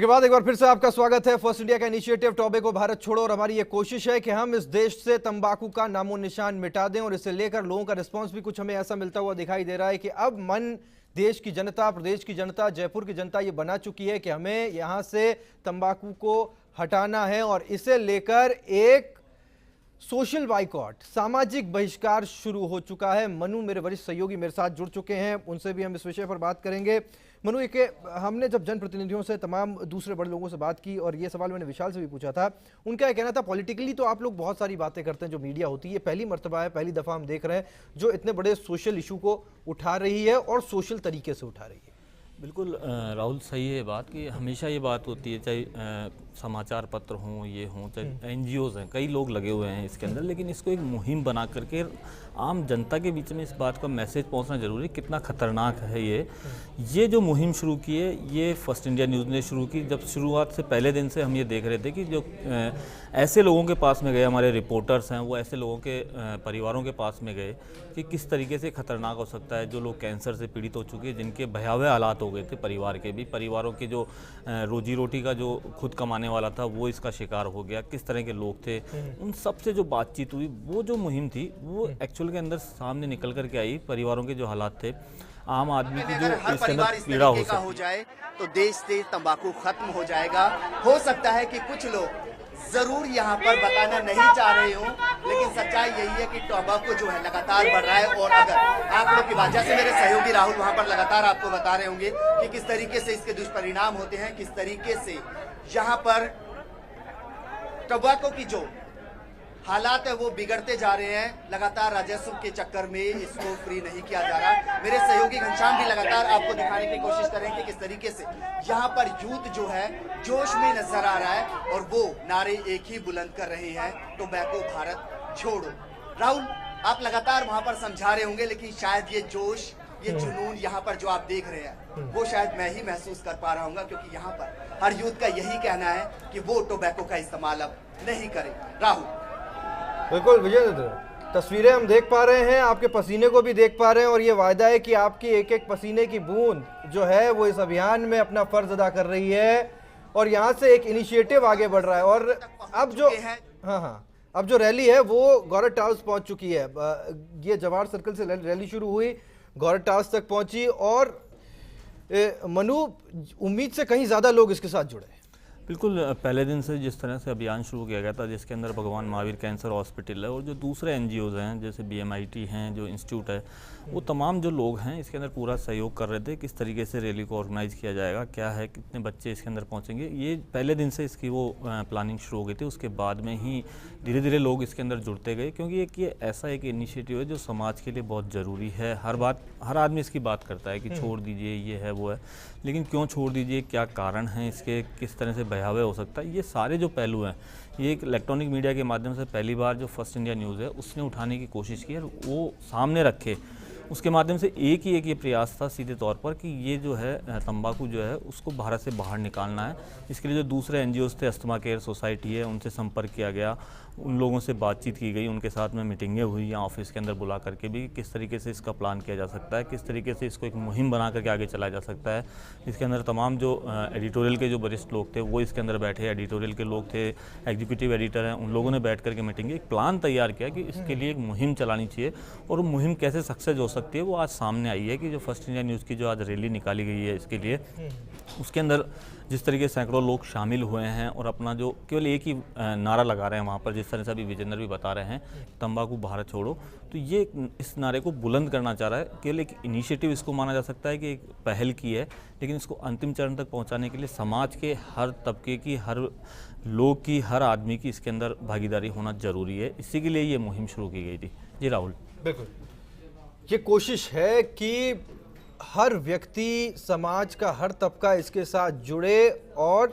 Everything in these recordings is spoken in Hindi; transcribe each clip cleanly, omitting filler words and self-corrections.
ब्रेक के बाद एक बार फिर से आपका स्वागत है। फर्स्ट इंडिया का इनिशिएटिव टोबैको भारत छोड़ो और हमारी ये कोशिश है कि हम इस देश से तंबाकू का नामो निशान मिटा दें और इसे लेकर लोगों का रिस्पांस भी कुछ हमें ऐसा मिलता हुआ दिखाई दे रहा है कि अब मन देश की जनता, प्रदेश की जनता, जयपुर की जनता ये बना चुकी है कि हमें यहाँ से तंबाकू को हटाना है और इसे लेकर एक सोशल बाइकॉट, सामाजिक बहिष्कार शुरू हो चुका है। मनु मेरे वरिष्ठ सहयोगी मेरे साथ जुड़ चुके हैं, उनसे भी हम इस विषय पर बात करेंगे। मनु, एक हमने जब जनप्रतिनिधियों से, तमाम दूसरे बड़े लोगों से बात की और ये सवाल मैंने विशाल से भी पूछा था, उनका यह कहना था पॉलिटिकली तो आप लोग बहुत सारी बातें करते हैं, जो मीडिया होती है, पहली मर्तबा है, पहली दफ़ा हम देख रहे हैं जो इतने बड़े सोशल इशू को उठा रही है और सोशल तरीके से उठा रही है। बिल्कुल राहुल, सही है बात कि हमेशा ये बात होती है, चाहे समाचार पत्र हों, ये हों, चाहे NGOs हैं, कई लोग लगे हुए हैं इसके अंदर, लेकिन इसको एक मुहिम बना करके आम जनता के बीच में इस बात का मैसेज पहुंचना जरूरी है कितना खतरनाक है ये जो मुहिम शुरू की है, ये फर्स्ट इंडिया न्यूज़ ने शुरू की। जब शुरुआत से पहले दिन से हम ये देख रहे थे कि जो ऐसे लोगों के पास में गए, हमारे रिपोर्टर्स हैं, वो ऐसे लोगों के परिवारों के पास में गए कि किस तरीके से खतरनाक हो सकता है। जो लोग कैंसर से पीड़ित हो चुके हैं, जिनके भयावह हालात हो गए थे, परिवार के भी, परिवारों के जो रोजी रोटी का जो खुद कमाने वाला था वो इसका शिकार हो गया, किस तरह के लोग थे, उन सब से जो बातचीत हुई, वो जो मुहिम थी वो एक्चुअल के अंदर सामने निकल करके आई। परिवारों के जो हालात थे, आम आदमी की जो इसके अंदर पीड़ा हो जाए तो देश से तंबाकू खत्म हो जाएगा। हो सकता है कि कुछ लोग जरूर यहाँ पर बताना नहीं चाह रहे हो, लेकिन सच्चाई यही है कि टोबैको जो है लगातार बढ़ रहा है। और अगर आंकड़ों की बात, जैसे मेरे सहयोगी राहुल वहाँ पर लगातार आपको बता रहे होंगे कि किस तरीके से इसके दुष्परिणाम होते हैं, किस तरीके से यहाँ पर टोबैको की जो हालात है वो बिगड़ते जा रहे हैं। लगातार राजस्व के चक्कर में इसको फ्री नहीं किया जा रहा। मेरे सहयोगी घनश्याम भी लगातार आपको दिखाने की कोशिश करेंगे कि किस तरीके से यहाँ पर यूथ जो है जोश में नजर आ रहा है और वो नारे एक ही बुलंद कर रहे हैं, टोबैको भारत छोड़ो। राहुल, आप लगातार वहाँ पर समझा रहे होंगे, लेकिन शायद ये जोश, ये जुनून यहाँ पर जो आप देख रहे हैं वो शायद मैं ही महसूस कर पा रहा हूँ, क्योंकि यहाँ पर हर यूथ का यही कहना है कि वो टोबैको का इस्तेमाल अब नहीं करे। राहुल, बिल्कुल विजेंद्र, तस्वीरें हम देख पा रहे हैं, आपके पसीने को भी देख पा रहे हैं और ये वायदा है कि आपकी एक एक पसीने की बूंद जो है वो इस अभियान में अपना फर्ज अदा कर रही है और यहाँ से एक इनिशिएटिव आगे बढ़ रहा है। और अब जो अब जो रैली है वो गौरव टावर्स पहुंच चुकी है। ये जवाहर सर्कल से रैली शुरू हुई, गौरव टावर्स तक पहुंची और मनु, उम्मीद से कहीं ज़्यादा लोग इसके साथ जुड़े। बिल्कुल, पहले दिन से जिस तरह से अभियान शुरू किया गया था, जिसके अंदर भगवान महावीर कैंसर हॉस्पिटल है और जो दूसरे NGOs हैं, जैसे BMIT हैं, जो इंस्टीट्यूट है, वो तमाम जो लोग हैं इसके अंदर पूरा सहयोग कर रहे थे। किस तरीके से रैली को ऑर्गेनाइज़ किया जाएगा, क्या है, कितने बच्चे इसके अंदर पहुंचेंगे, ये पहले दिन से इसकी वो प्लानिंग शुरू हो गई थी। उसके बाद में ही धीरे धीरे लोग इसके अंदर जुड़ते गए, क्योंकि ये ऐसा एक इनिशिएटिव है जो समाज के लिए बहुत ज़रूरी है। हर आदमी इसकी बात करता है कि छोड़ दीजिए, ये है वो है, लेकिन क्यों छोड़ दीजिए, क्या कारण है इसके, किस तरह से भयावह हो सकता है, ये सारे जो पहलू हैं, ये एक इलेक्ट्रॉनिक मीडिया के माध्यम से पहली बार जो फर्स्ट इंडिया न्यूज़ है उसने उठाने की कोशिश की और वो सामने रखे। उसके माध्यम से एक ये प्रयास था सीधे तौर पर कि ये जो है तंबाकू जो है उसको भारत से बाहर निकालना है। इसके लिए जो दूसरे NGOs थे, अस्थमा केयर सोसाइटी है, उनसे संपर्क किया गया, उन लोगों से बातचीत की गई, उनके साथ में मीटिंगें हुई या ऑफिस के अंदर बुला करके भी किस तरीके से इसका प्लान किया जा सकता है, किस तरीके से इसको एक मुहिम बना करके आगे चलाया जा सकता है। इसके अंदर तमाम जो एडिटोरियल के जो वरिष्ठ लोग थे वो इसके अंदर बैठे, एडिटोरियल के लोग थे, एग्जीक्यूटिव एडिटर हैं, उन लोगों ने बैठ करके मीटिंग, एक प्लान तैयार किया कि इसके लिए एक मुहिम चलानी चाहिए और वो मुहिम कैसे सक्सेस हो सकती है वो आज सामने आई है। कि जो फर्स्ट इंडिया न्यूज़ की जो आज रैली निकाली गई है इसके लिए, उसके अंदर जिस तरीके से सैकड़ों लोग शामिल हुए हैं और अपना जो केवल एक ही नारा लगा रहे हैं वहाँ पर, जिस तरह से अभी विजेंद्र भी बता रहे हैं, तंबाकू भारत छोड़ो, तो ये इस नारे को बुलंद करना चाह रहा है। केवल एक इनिशिएटिव इसको माना जा सकता है कि एक पहल की है, लेकिन इसको अंतिम चरण तक पहुँचाने के लिए समाज के हर तबके की, हर लोग की, हर आदमी की इसके अंदर भागीदारी होना जरूरी है। इसी के लिए ये मुहिम शुरू की गई थी। जी राहुल, बिल्कुल, ये कोशिश है कि हर व्यक्ति, समाज का हर तबका इसके साथ जुड़े और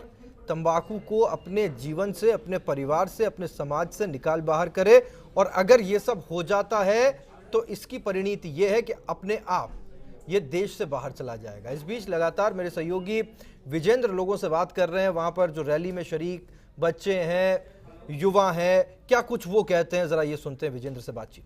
तंबाकू को अपने जीवन से, अपने परिवार से, अपने समाज से निकाल बाहर करे। और अगर ये सब हो जाता है तो इसकी परिणति ये है कि अपने आप ये देश से बाहर चला जाएगा। इस बीच लगातार मेरे सहयोगी विजेंद्र लोगों से बात कर रहे हैं, वहाँ पर जो रैली में शरीक बच्चे हैं, युवा हैं, क्या कुछ वो कहते हैं, ज़रा ये सुनते हैं विजेंद्र से बातचीत।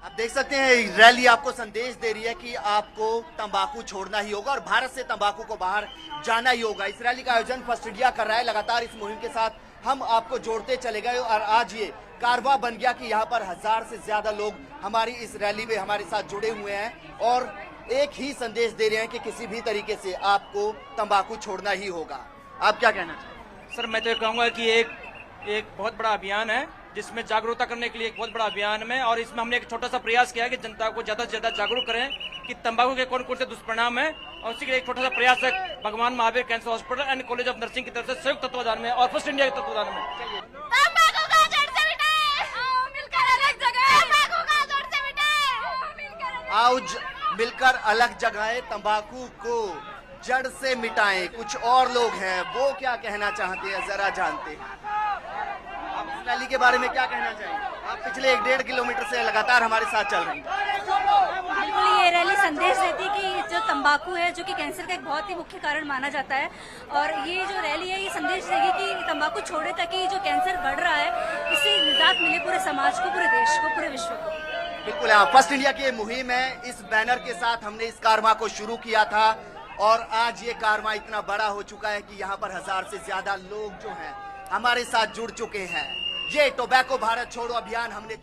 आप देख सकते हैं रैली आपको संदेश दे रही है कि आपको तंबाकू छोड़ना ही होगा और भारत से तंबाकू को बाहर जाना ही होगा। इस रैली का आयोजन फर्स्ट इंडिया कर रहा है। लगातार इस मुहिम के साथ हम आपको जोड़ते चले गए और आज ये कारवां बन गया कि यहाँ पर 1000 से ज्यादा लोग हमारी इस रैली में हमारे साथ जुड़े हुए हैं और एक ही संदेश दे रहे हैं कि किसी भी तरीके से आपको तंबाकू छोड़ना ही होगा। आप क्या कहना चाहेंगे? सर मैं तो ये कहूँगा कि एक बहुत बड़ा अभियान है जिसमें जागरूकता करने के लिए एक बहुत बड़ा अभियान है और इसमें हमने एक छोटा सा प्रयास किया है कि जनता को ज्यादा से ज्यादा जागरूक करें कि तंबाकू के कौन कौन से दुष्परिणाम है और उसी के लिए एक छोटा सा प्रयास है भगवान Mahavir cancer hospital and college of nursing की तरफ से संयुक्त तत्वाधान में और फर्स्ट इंडिया के तत्वाधान में आओ मिलकर अलग जगहें तंबाकू को जड़ से मिटाएं। कुछ और लोग हैं, वो क्या कहना चाहते हैं जरा जानते हैं। आप इस रैली के बारे में क्या कहना चाहेंगे? आप पिछले 1-1.5 किलोमीटर से लगातार हमारे साथ चल रहे हैं। बिल्कुल, ये रैली संदेश देती कि जो तंबाकू है जो कि कैंसर का एक बहुत ही मुख्य कारण माना जाता है और ये जो रैली है ये संदेश देगी कि तंबाकू छोड़े ताकि जो कैंसर बढ़ रहा है इससे निजात मिले पूरे समाज को, पूरे देश को, पूरे विश्व को। बिल्कुल, फर्स्ट इंडिया की मुहिम है। इस बैनर के साथ हमने इस कारवां को शुरू किया था और आज ये कारवां इतना बड़ा हो चुका है कि यहाँ पर 1000 से ज्यादा लोग जो हैं हमारे साथ जुड़ चुके हैं। ये टोबैको भारत छोड़ो अभियान हमने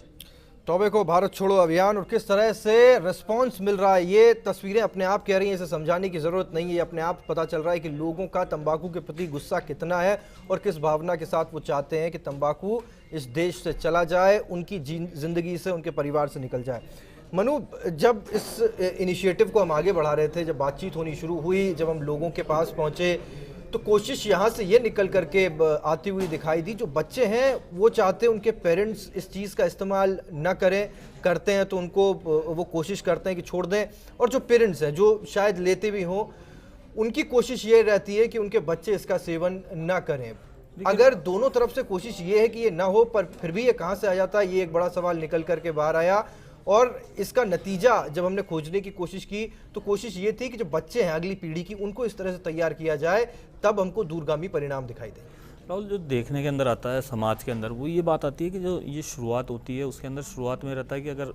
टोबैको भारत छोड़ो अभियान और किस तरह से रिस्पांस मिल रहा है ये तस्वीरें अपने आप कह रही हैं, इसे समझाने की ज़रूरत नहीं है। अपने आप पता चल रहा है कि लोगों का तंबाकू के प्रति गुस्सा कितना है और किस भावना के साथ वो चाहते हैं कि तंबाकू इस देश से चला जाए, उनकी ज़िंदगी से, उनके परिवार से निकल जाए। मनु, जब इस इनिशिएटिव को हम आगे बढ़ा रहे थे, जब बातचीत होनी शुरू हुई, जब हम लोगों के पास पहुँचे तो कोशिश यहाँ से ये निकल करके आती हुई दिखाई दी, जो बच्चे हैं वो चाहते हैं उनके पेरेंट्स इस चीज़ का इस्तेमाल न करें, करते हैं तो उनको वो कोशिश करते हैं कि छोड़ दें, और जो पेरेंट्स हैं जो शायद लेते भी हों उनकी कोशिश ये रहती है कि उनके बच्चे इसका सेवन न करें। अगर दोनों तरफ से कोशिश ये है कि ये ना हो, पर फिर भी ये कहाँ से आ जाता है, ये एक बड़ा सवाल निकल करके बाहर आया। और इसका नतीजा जब हमने खोजने की कोशिश की तो कोशिश ये थी कि जो बच्चे हैं अगली पीढ़ी की, उनको इस तरह से तैयार किया जाए, तब हमको दूरगामी परिणाम दिखाई दें। राहुल, जो देखने के अंदर आता है समाज के अंदर, वो ये बात आती है कि जो ये शुरुआत होती है उसके अंदर शुरुआत में रहता है कि अगर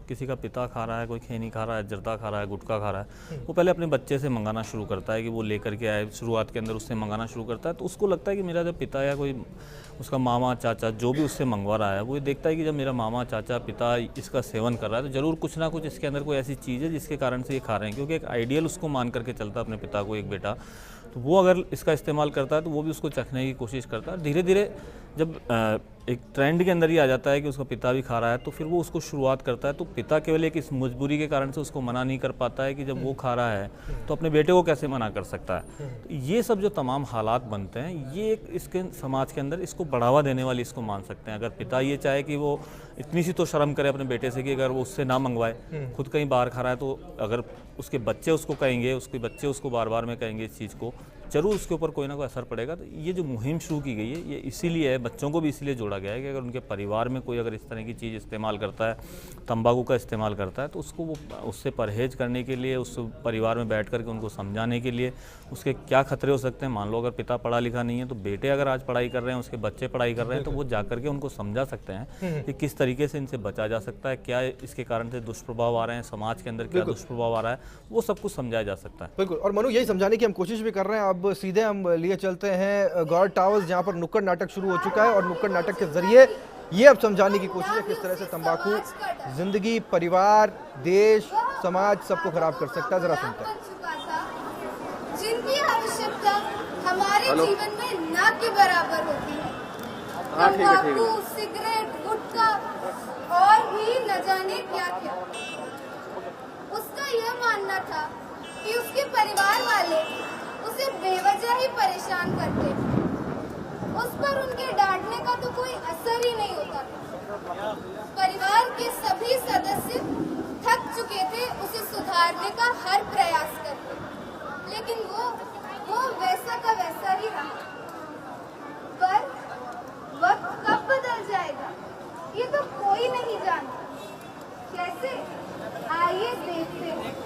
किसी का पिता खा रहा है, कोई खैनी खा रहा है, जर्दा खा रहा है, गुटखा खा रहा है, वो पहले अपने बच्चे से मंगाना शुरू करता है कि वो लेकर के आए। शुरुआत के अंदर उससे मंगाना शुरू करता है तो उसको लगता है कि मेरा जब पिता या कोई उसका मामा चाचा जो भी उससे मंगवा रहा है, वो ये देखता है कि जब मेरा मामा चाचा पिता इसका सेवन कर रहा है तो ज़रूर कुछ ना कुछ इसके अंदर कोई ऐसी चीज़ है जिसके कारण से ये खा रहे हैं, क्योंकि एक आइडियल उसको मान करके चलता है अपने पिता को, एक बेटा। तो वो अगर इसका इस्तेमाल करता है तो वो भी उसको चखने की कोशिश करता है। धीरे धीरे जब एक ट्रेंड के अंदर ही आ जाता है कि उसका पिता भी खा रहा है तो फिर वो उसको शुरुआत करता है। तो पिता केवल एक इस मजबूरी के कारण से उसको मना नहीं कर पाता है कि जब वो खा रहा है तो अपने बेटे को कैसे मना कर सकता है। तो ये सब जो तमाम हालात बनते हैं, ये एक इसके समाज के अंदर इसको बढ़ावा देने वाली इसको मान सकते हैं। अगर पिता ये चाहे कि वो इतनी सी तो शर्म करे अपने बेटे से कि अगर वो उससे ना मंगवाए, खुद कहीं बाहर खा रहा है, तो अगर उसके बच्चे उसको कहेंगे, उसके बच्चे उसको बार बार में कहेंगे इस चीज़ को, जरूर उसके ऊपर कोई ना कोई असर पड़ेगा। तो ये जो मुहिम शुरू की गई है ये इसीलिए है, बच्चों को भी इसीलिए जोड़ा गया है कि अगर उनके परिवार में कोई अगर इस तरह की चीज़ इस्तेमाल करता है, तंबाकू का इस्तेमाल करता है, तो उसको वो उससे परहेज करने के लिए, उस परिवार में बैठ कर के उनको समझाने के लिए उसके क्या खतरे हो सकते हैं। मान लो अगर पिता पढ़ा लिखा नहीं है तो बेटे अगर आज पढ़ाई कर रहे हैं, उसके बच्चे पढ़ाई कर रहे हैं, तो वो जा करके उनको समझा सकते हैं कि किस तरीके से इनसे बचा जा सकता है, क्या इसके कारण से दुष्प्रभाव आ रहे हैं, समाज के अंदर क्या दुष्प्रभाव आ रहा है, वो सब कुछ समझाया जा सकता है। बिल्कुल, और मनु यही समझाने की हम कोशिश भी कर रहे हैं। अब सीधे हम लिए चलते हैं गौर टावर्स, जहां पर नुक्कड़ नाटक शुरू हो चुका है और नुक्कड़ नाटक के जरिए ये अब समझाने की कोशिश है किस तरह से तंबाकू जिंदगी, परिवार, देश, समाज सबको खराब कर सकता है। जरा सुनते हैं। जिनकी आवश्यकता हमारे जीवन में ना के बराबर होती है। तंबाकू, सिगरेट, गुटखा और भी न जाने क्या क्या। उसका यह मानना था कि उसके परिवार वाले उसे बेवजह ही परेशान करते, उस पर उनके डांटने का तो कोई असर ही नहीं होता। परिवार के सभी सदस्य थक चुके थे उसे सुधारने का हर प्रयास करके, लेकिन वो वैसा का वैसा ही रहा। पर वक्त कब बदल जाएगा ये तो कोई नहीं जानता। कैसे, आइए देखते हैं।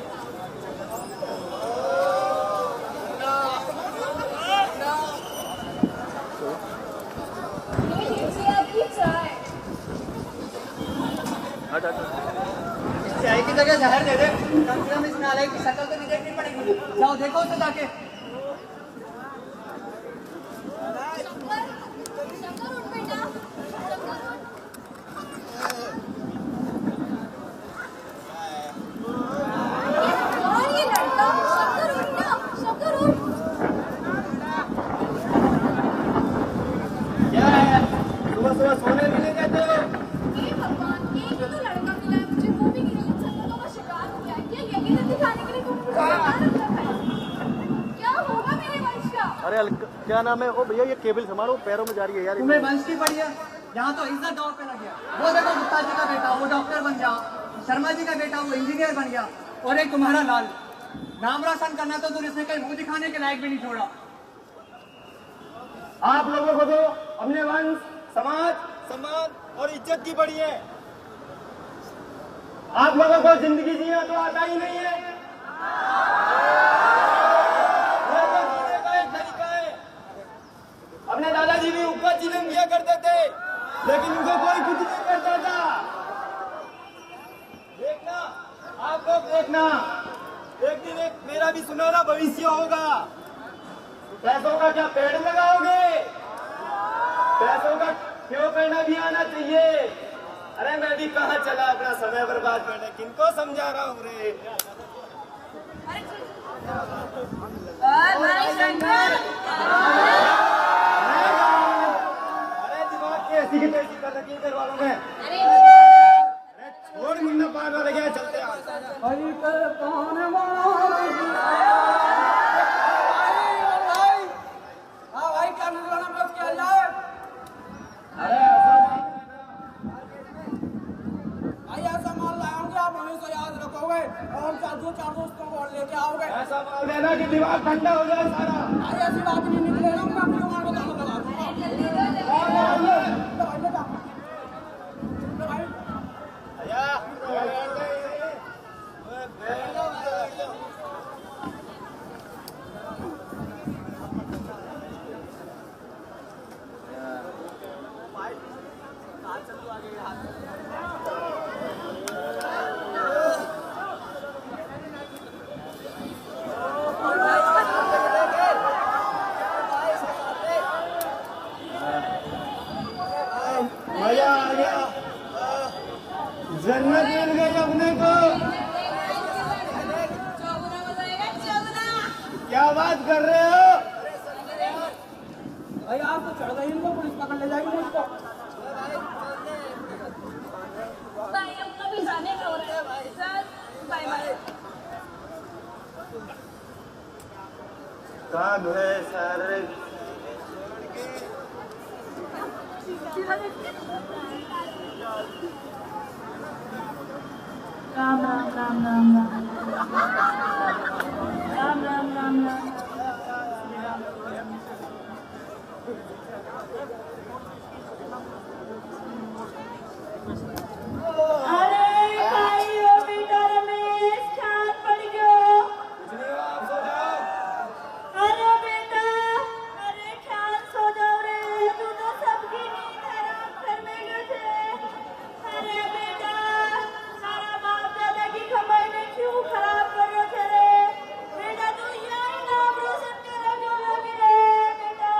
चाय की जगह जहर दे दे, कम से कम इस नालायक की शक्ल तो नहीं देखनी पड़ेगी मुझे। जाओ देखो उसे जाके। शंकर उठ बेटा, शंकर उठ। और ये लड़का, शंकर उठ ना, शंकर उठ। क्या है? सुबह सुबह सोने भी नहीं देते हो? हे भगवान, एक ही तो लड़का मिला है मुझे, वो भी गिरगिट संकटों का शिकार हो गया है। क्या यकीन दिखाने के लिए तुम मुझे मार रखा है? क्या होगा मेरे वंश का? अरे क्या नाम है? ओ भैया ये केबल संभालो, पैरों में जा रही है यार। तुम्हें वंश की पड़ी है? यहाँ तो इज्जत दांव पे लग गया। वो देखो गुप्ता जी का बेटा वो डॉक्टर बन गया, शर्मा जी का बेटा वो इंजीनियर बन गया, और एक तुम्हारा लाल नाम रोशन करना तो दूर, इसने कहीं मुंह दिखाने के लायक भी नहीं छोड़ा। आप लोगों को तो अपने वंश, समाज, सम्मान और इज्जत की पड़ी है। आप लोगों को जिंदगी जीना तो आता ही नहीं है। ये तो जीने का एक तरीका है। अपने दादाजी भी ऊपर जीवन किया करते थे, लेकिन उनको कोई कुछ नहीं करता था। देखना, आप लोग देखना, एक दिन एक मेरा भी सुनहरा भविष्य होगा। पैसों का क्या पेड़ लगाओगे? पैसों का क्यों करना भी आना चाहिए। अरे मैं भी कहाँ चला अपना समय बर्बाद करने, किनको समझा रहा हूँ रे। अरे दिमाग की ऐसी की तैसी कर रखी करवा लो मैं। अरे छोड़ मुन्ना पागल हो गया, चलते हैं। ऐसा माल देना कि दिमाग ठंडा हो जाए सारा। ऐसी बात नहीं निकले ना, मैं अपनी दुकान को ताला लगा दूंगा। मजा आ गया, जन्नत मिल गई अपने को। क्या बात कर रहे हो भाई? आप तो चढ़ गई, इनको पुलिस पकड़ ले जाएगी मुझको। भाई अब कभी जाने का हो रहा है भाई सर, बाय बाय। काम है सारे। राम राम राम राम राम राम राम राम राम। अरे भाई ओ बेटा रमेश खान पड़ गयो। अरे बेटा, अरे ख्याल सो जाओ रे, तू तो सबकी नींद हराम कर में गए थे। अरे बेटा, सारा बाप दादा की कमाई में क्यों खराब कर रहे थे रे? बेटा तू यही नाम रोशन कर क्यों लगे रे बेटा?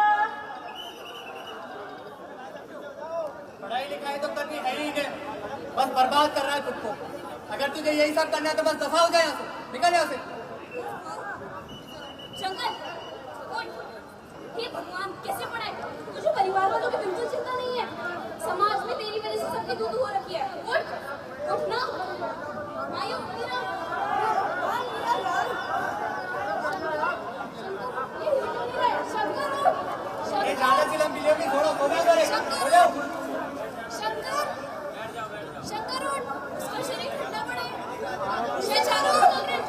पढ़ाई लिखाई तो करनी है ही नहीं, बस बर्बाद कर रहा है खुद को। अगर तुझे यही सब करना है तो बस दफा हो जाए यहाँ से, निकल यहाँ से। शंकर, उठ। हे भगवान, कैसे पढ़ाए? तुझे परिवार वालों की बिल्कुल चिंता नहीं है। समाज में तेरी वजह से सबकी दूध हो रखी है। उठ, उठ ना। मायूं, उठ ना। ये जाने से लंबी लेगी, थोड़ा सोना करे। हो जाओ। शंकर, शंकर उठ, इसका शरीर ठंडा पड़े। ये चारों ओर लग रहे हैं।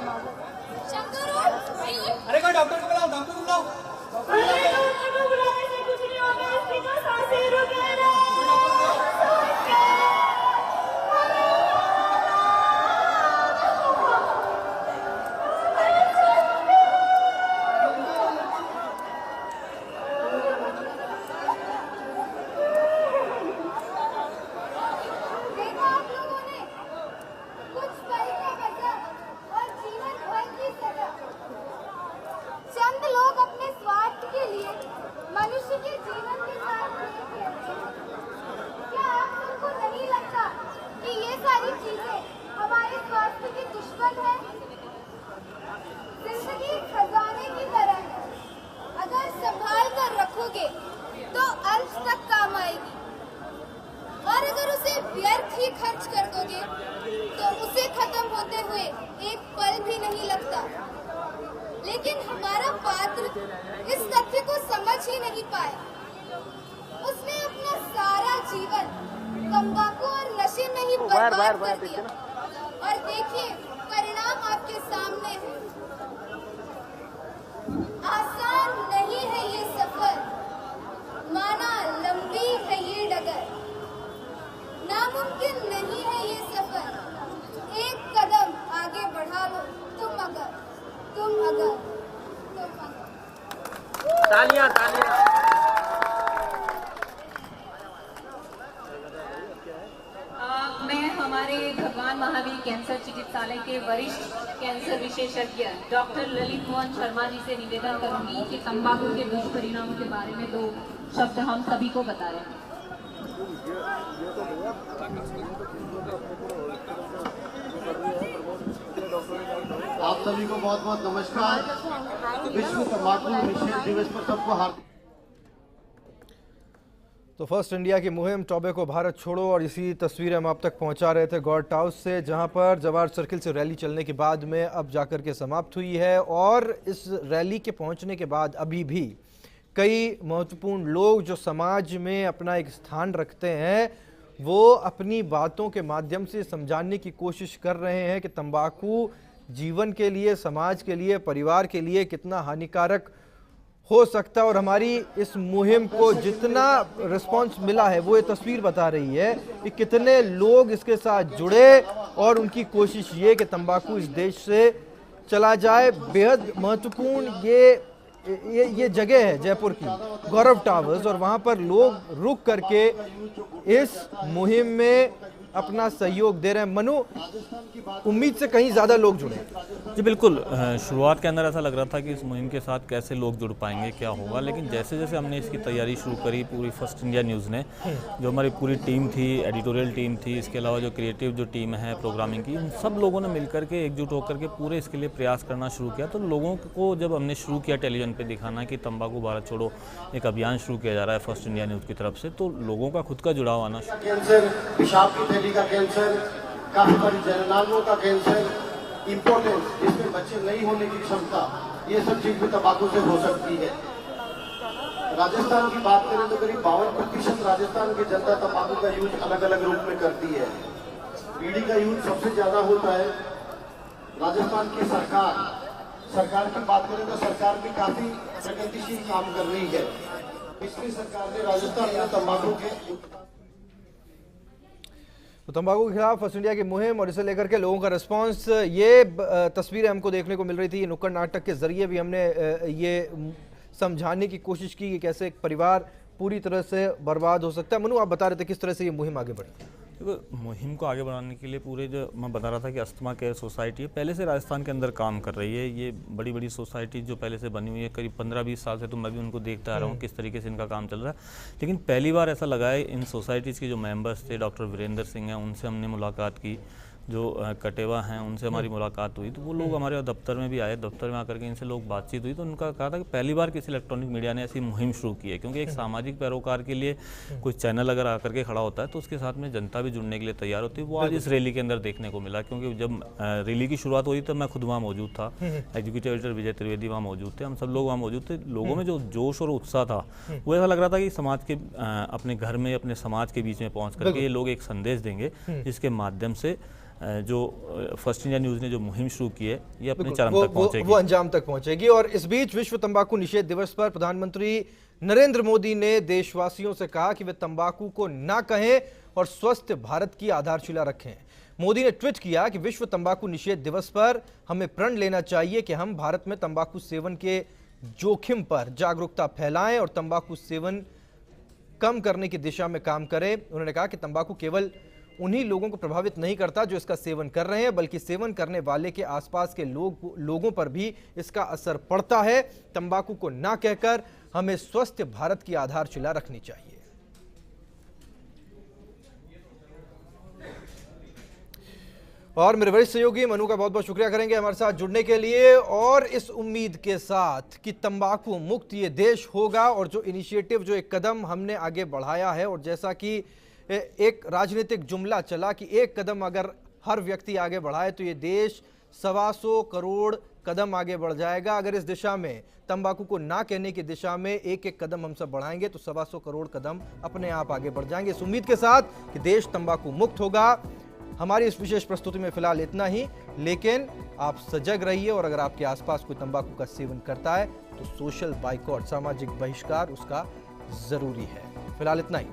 शंकर उठ, भाई उठ। अरे कोई डॉक्टर को बुलाओ, डॉक्टर को बुलाओ। अरे डॉक्टर को बुलाने से कुछ नहीं होगा, इसकी तो सांसें रुक गई रे। भी खर्च कर दोगे तो उसे खत्म होते हुए एक पल भी नहीं लगता। लेकिन हमारा पात्र इस तथ्य को समझ ही नहीं पाया। उसने अपना सारा जीवन तंबाकू और नशे में ही बर्बाद कर दिया। और देखिए, परिणाम आपके सामने है। आसान नहीं है ये सफर, माना लंबी है ये डगर। नामुमकिन नहीं है ये सफर, एक कदम आगे बढ़ा लो तुम अगर। तालियां तालियां। मैं हमारे भगवान महावीर कैंसर चिकित्सालय के वरिष्ठ कैंसर विशेषज्ञ डॉक्टर ललित मोहन शर्मा जी से निवेदन करूंगी कि तंबाकू के दुष्परिणामों के बारे में 2 शब्द हम सभी को बता रहे हैं। आप सभी को बहुत बहुत नमस्कार। विश्व तंबाकू निषेध दिवस पर सबको हार्दिक। तो फर्स्ट इंडिया की मुहिम टोबैको भारत छोड़ो और इसी तस्वीरें हम आप तक पहुंचा रहे थे गॉड हाउस से, जहां पर जवाहर सर्किल से रैली चलने के बाद में अब जाकर के समाप्त हुई है। और इस रैली के पहुंचने के बाद अभी भी कई महत्वपूर्ण लोग जो समाज में अपना एक स्थान रखते हैं वो अपनी बातों के माध्यम से समझाने की कोशिश कर रहे हैं कि तंबाकू जीवन के लिए, समाज के लिए, परिवार के लिए कितना हानिकारक हो सकता है। और हमारी इस मुहिम को जितना रिस्पांस मिला है वो ये तस्वीर बता रही है कि कितने लोग इसके साथ जुड़े और उनकी कोशिश ये कि तंबाकू इस देश से चला जाए। बेहद महत्वपूर्ण ये जगह है जयपुर की गौरव टावर्स, और वहाँ पर लोग रुक करके इस मुहिम में अपना सहयोग दे रहे हैं। मनु, उम्मीद से कहीं ज़्यादा लोग जुड़े। जी बिल्कुल, शुरुआत के अंदर ऐसा लग रहा था कि इस मुहिम के साथ कैसे लोग जुड़ पाएंगे, क्या होगा, लेकिन जैसे जैसे हमने इसकी तैयारी शुरू करी, पूरी फर्स्ट इंडिया न्यूज़ ने, जो हमारी पूरी टीम थी, एडिटोरियल टीम थी, इसके अलावा जो क्रिएटिव जो टीम है प्रोग्रामिंग की, उन सब लोगों ने मिलकर के एकजुट होकर के पूरे इसके लिए प्रयास करना शुरू किया। तो लोगों को जब हमने शुरू किया टेलीविजन पर दिखाना कि तंबाकू भारत छोड़ो एक अभियान शुरू किया जा रहा है फर्स्ट इंडिया न्यूज़ की तरफ से, तो लोगों का खुद का जुड़ाव आना। कैंसर, पेशाब की थैली का कैंसर, काफी सारी जननांगों का कैंसर, इम्पोर्टेंस जिसमें बच्चे नहीं होने की क्षमता, ये सब चीज भी तंबाकू से हो सकती है। राजस्थान की बात करें तो करीब 52% राजस्थान की जनता तंबाकू का यूज अलग अलग रूप में करती है। बीड़ी का यूज सबसे ज्यादा होता है। राजस्थान की सरकार की बात करें तो सरकार भी काफी प्रगतिशील काम कर रही है। पिछली सरकार ने राजस्थान में तंबाकू के तंबाकू के खिलाफ फर्स्ट इंडिया की मुहिम और इसे लेकर के लोगों का रिस्पांस, ये तस्वीरें हमको देखने को मिल रही थी। नुक्कड़ नाटक के जरिए भी हमने ये समझाने की कोशिश की कि कैसे एक परिवार पूरी तरह से बर्बाद हो सकता है। मनु, आप बता रहे थे किस तरह से ये मुहिम आगे बढ़ी। देखो, मुहिम को आगे बढ़ाने के लिए पूरे जो मैं बता रहा था कि अस्थमा केयर सोसाइटी है, पहले से राजस्थान के अंदर काम कर रही है। ये बड़ी बड़ी सोसाइटी जो पहले से बनी हुई है, करीब 15-20 साल से तो मैं भी उनको देखता आ रहा हूँ किस तरीके से इनका काम चल रहा है। लेकिन पहली बार ऐसा लगा है, इन सोसाइटीज़ के जो मेंबर्स थे, डॉक्टर वीरेंद्र सिंह हैं, उनसे हमने मुलाकात की, जो कटेवा हैं उनसे हमारी मुलाकात हुई, तो वो लोग हमारे दफ्तर में भी आए। दफ्तर में आकर के इनसे लोग बातचीत हुई तो उनका कहा था कि पहली बार किसी इलेक्ट्रॉनिक मीडिया ने ऐसी मुहिम शुरू की है, क्योंकि एक सामाजिक पैरोकार के लिए कोई चैनल अगर आकर के खड़ा होता है तो उसके साथ में जनता भी जुड़ने के लिए तैयार होती है। वो आज इस रैली के अंदर देखने को मिला, क्योंकि जब रैली की शुरुआत हुई तो मैं खुद वहाँ मौजूद था, एग्जीक्यूटिव एडिटर विजय त्रिवेदी वहाँ मौजूद थे, हम सब लोग वहाँ मौजूद थे। लोगों में जो जोश और उत्साह था वो ऐसा लग रहा था कि समाज के अपने घर में, अपने समाज के बीच में पहुँच करके ये लोग एक संदेश देंगे जिसके माध्यम से जो फर्स्ट इंडिया न्यूज़ ने जो मुहिम शुरू की है ये अपने चरम तक पहुंचेगी, वो अंजाम तक पहुंचेगी। और इस बीच विश्व तंबाकू निषेध दिवस पर प्रधानमंत्री नरेंद्र मोदी ने देशवासियों से कहा कि वे तंबाकू को ना कहें और स्वस्थ भारत की आधारशिला रखें। मोदी ने ट्वीट किया कि विश्व तंबाकू निषेध दिवस पर हमें प्रण लेना चाहिए कि हम भारत में तंबाकू सेवन के जोखिम पर जागरूकता फैलाएं और तंबाकू सेवन कम करने की दिशा में काम करें। उन्होंने कहा कि तंबाकू केवल उन्हीं लोगों को प्रभावित नहीं करता जो इसका सेवन कर रहे हैं, बल्कि सेवन करने वाले के आसपास के लोगों पर भी इसका असर पड़ता है। तंबाकू को ना कहकर हमें स्वस्थ भारत की आधारशिला रखनी चाहिए। और मेरे वरिष्ठ सहयोगी मनु का बहुत बहुत शुक्रिया करेंगे हमारे साथ जुड़ने के लिए, और इस उम्मीद के साथ कि तंबाकू मुक्त ये देश होगा। और जो इनिशिएटिव, जो एक कदम हमने आगे बढ़ाया है, और जैसा कि एक राजनीतिक जुमला चला कि एक कदम अगर हर व्यक्ति आगे बढ़ाए तो ये देश 125 करोड़ कदम आगे बढ़ जाएगा। अगर इस दिशा में तंबाकू को ना कहने की दिशा में एक एक कदम हम सब बढ़ाएंगे तो 125 करोड़ कदम अपने आप आगे बढ़ जाएंगे। इस उम्मीद के साथ कि देश तंबाकू मुक्त होगा। हमारी इस विशेष प्रस्तुति में फिलहाल इतना ही, लेकिन आप सजग रहिए और अगर आपके आसपास कोई तंबाकू का सेवन करता है तो सोशल बाइकॉट, सामाजिक बहिष्कार उसका जरूरी है। फिलहाल इतना ही।